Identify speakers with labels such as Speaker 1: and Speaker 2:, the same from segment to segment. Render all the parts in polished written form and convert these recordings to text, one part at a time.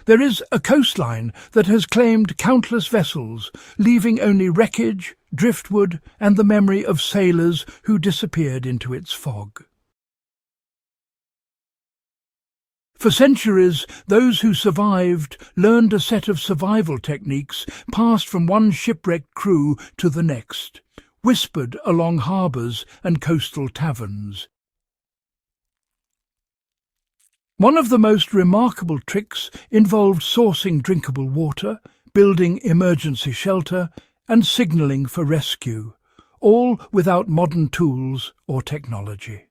Speaker 1: There is a coastline that has claimed countless vessels, leaving only wreckage, driftwood, and the memory of sailors who disappeared into its fog. For centuries, those who survived learned a set of survival techniques passed from one shipwrecked crew to the next, whispered along harbours and coastal taverns. One of the most remarkable tricks involved sourcing drinkable water, building emergency shelter, and signalling for rescue, all without modern tools or technology.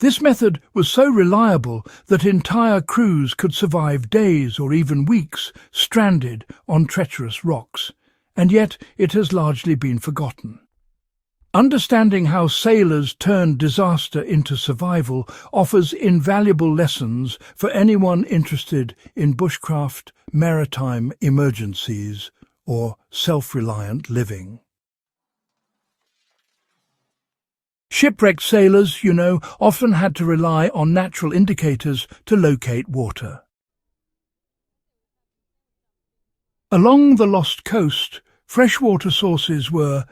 Speaker 1: This method was so reliable that entire crews could survive days or even weeks stranded on treacherous rocks, and yet it has largely been forgotten. Understanding how sailors turned disaster into survival offers invaluable lessons for anyone interested in bushcraft, maritime emergencies, or self-reliant living. Shipwrecked sailors, often had to rely on natural indicators to locate water. Along the lost coast, freshwater sources were,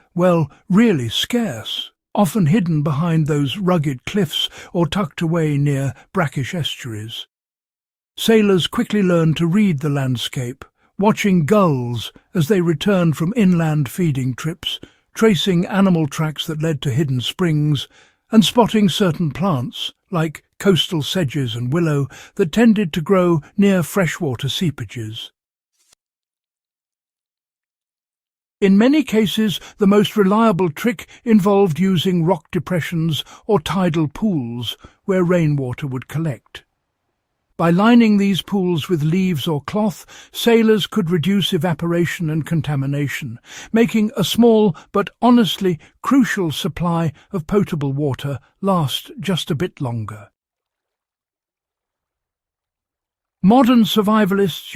Speaker 1: really scarce, often hidden behind those rugged cliffs or tucked away near brackish estuaries. Sailors quickly learned to read the landscape, watching gulls as they returned from inland feeding trips, tracing animal tracks that led to hidden springs, and spotting certain plants, like coastal sedges and willow, that tended to grow near freshwater seepages. In many cases, the most reliable trick involved using rock depressions or tidal pools where rainwater would collect. By lining these pools with leaves or cloth, sailors could reduce evaporation and contamination, making a small but honestly crucial supply of potable water last just a bit longer. Modern survivalists,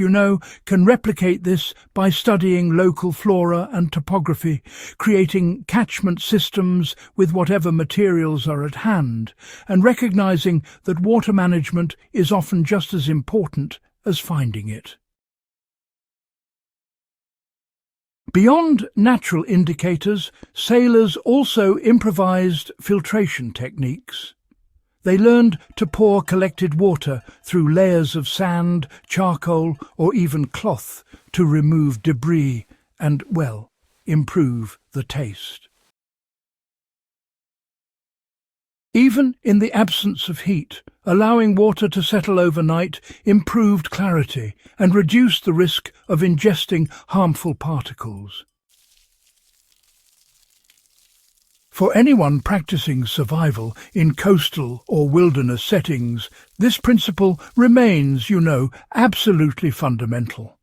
Speaker 1: can replicate this by studying local flora and topography, creating catchment systems with whatever materials are at hand, and recognizing that water management is often just as important as finding it. Beyond natural indicators, sailors also improvised filtration techniques. They learned to pour collected water through layers of sand, charcoal, or even cloth to remove debris and, improve the taste. Even in the absence of heat, allowing water to settle overnight improved clarity and reduced the risk of ingesting harmful particles. For anyone practicing survival in coastal or wilderness settings, this principle remains, absolutely fundamental.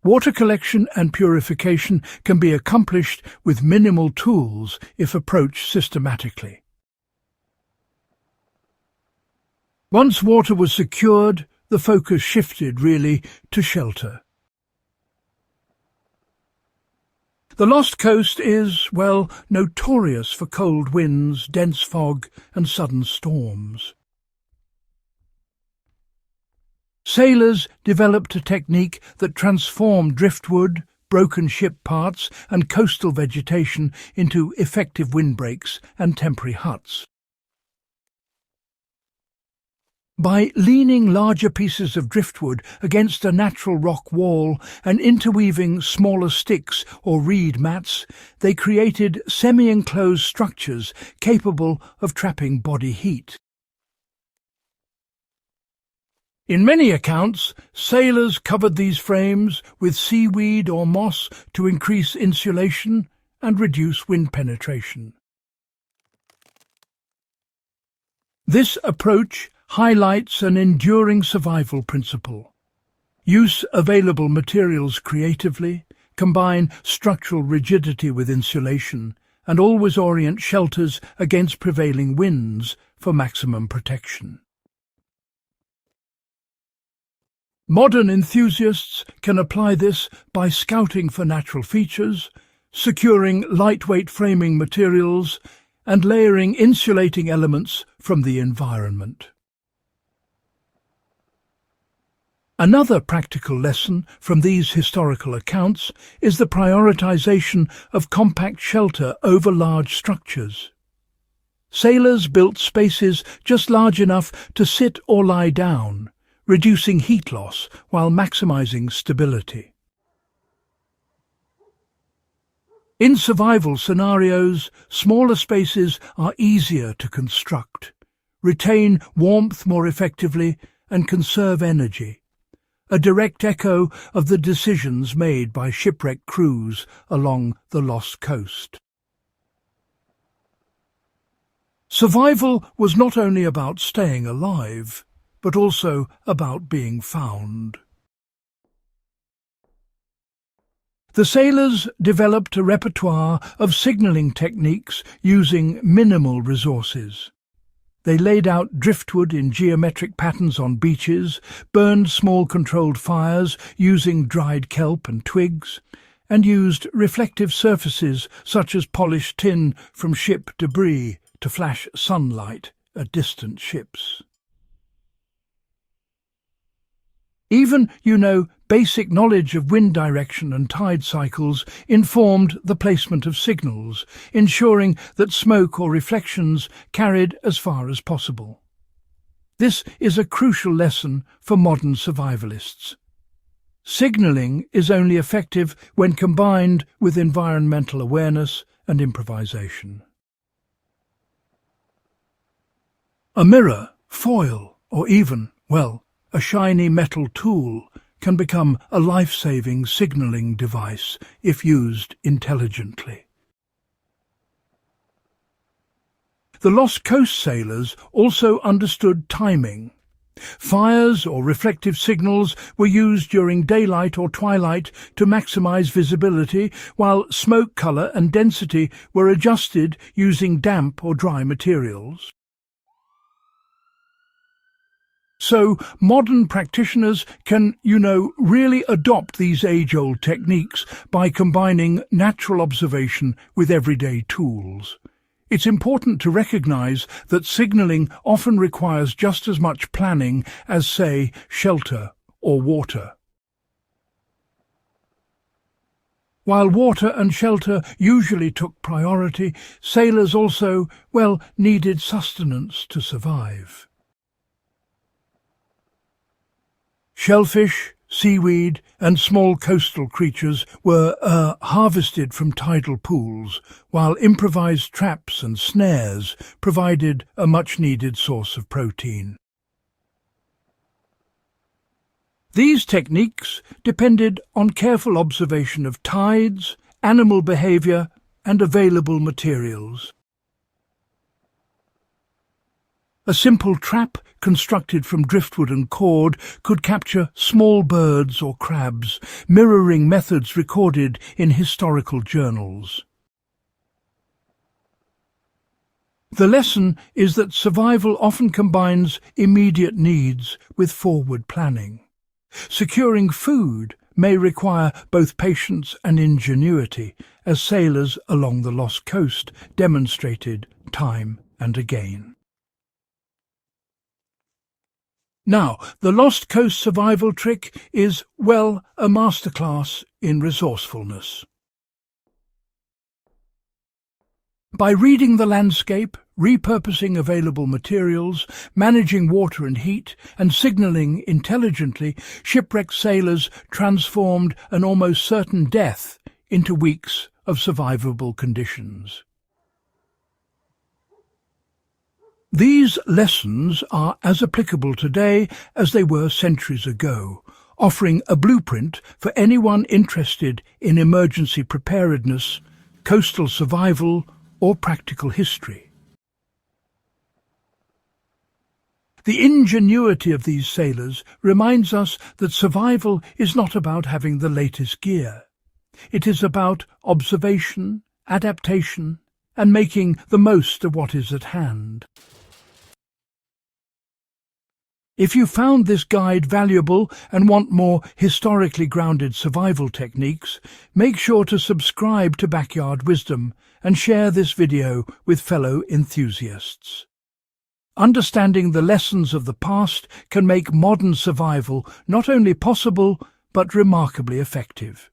Speaker 1: Water collection and purification can be accomplished with minimal tools if approached systematically. Once water was secured, the focus shifted, to shelter. The Lost Coast is, notorious for cold winds, dense fog, and sudden storms. Sailors developed a technique that transformed driftwood, broken ship parts, and coastal vegetation into effective windbreaks and temporary huts. By leaning larger pieces of driftwood against a natural rock wall and interweaving smaller sticks or reed mats, they created semi-enclosed structures capable of trapping body heat. In many accounts, sailors covered these frames with seaweed or moss to increase insulation and reduce wind penetration. This approach highlights an enduring survival principle. Use available materials creatively, combine structural rigidity with insulation, and always orient shelters against prevailing winds for maximum protection. Modern enthusiasts can apply this by scouting for natural features, securing lightweight framing materials, and layering insulating elements from the environment. Another practical lesson from these historical accounts is the prioritization of compact shelter over large structures. Sailors built spaces just large enough to sit or lie down, reducing heat loss while maximizing stability. In survival scenarios, smaller spaces are easier to construct, retain warmth more effectively, and conserve energy, a direct echo of the decisions made by shipwrecked crews along the lost coast. Survival was not only about staying alive, but also about being found. The sailors developed a repertoire of signalling techniques using minimal resources. They laid out driftwood in geometric patterns on beaches, burned small controlled fires using dried kelp and twigs, and used reflective surfaces such as polished tin from ship debris to flash sunlight at distant ships. Even, basic knowledge of wind direction and tide cycles informed the placement of signals, ensuring that smoke or reflections carried as far as possible. This is a crucial lesson for modern survivalists. Signalling is only effective when combined with environmental awareness and improvisation. A mirror, foil, or even, a shiny metal tool can become a life-saving signalling device if used intelligently. The Lost Coast sailors also understood timing. Fires or reflective signals were used during daylight or twilight to maximize visibility, while smoke color and density were adjusted using damp or dry materials. So modern practitioners can, really adopt these age-old techniques by combining natural observation with everyday tools. It's important to recognize that signalling often requires just as much planning as, say, shelter or water. While water and shelter usually took priority, sailors also, needed sustenance to survive. Shellfish, seaweed, and small coastal creatures were harvested from tidal pools, while improvised traps and snares provided a much-needed source of protein. These techniques depended on careful observation of tides, animal behavior, and available materials. A simple trap constructed from driftwood and cord could capture small birds or crabs, mirroring methods recorded in historical journals. The lesson is that survival often combines immediate needs with forward planning. Securing food may require both patience and ingenuity, as sailors along the Lost Coast demonstrated time and again. Now, the Lost Coast survival trick is, a masterclass in resourcefulness. By reading the landscape, repurposing available materials, managing water and heat, and signalling intelligently, shipwrecked sailors transformed an almost certain death into weeks of survivable conditions. These lessons are as applicable today as they were centuries ago, offering a blueprint for anyone interested in emergency preparedness, coastal survival, or practical history. The ingenuity of these sailors reminds us that survival is not about having the latest gear. It is about observation, adaptation, and making the most of what is at hand. If you found this guide valuable and want more historically grounded survival techniques, make sure to subscribe to Backyard Wisdom and share this video with fellow enthusiasts. Understanding the lessons of the past can make modern survival not only possible but remarkably effective.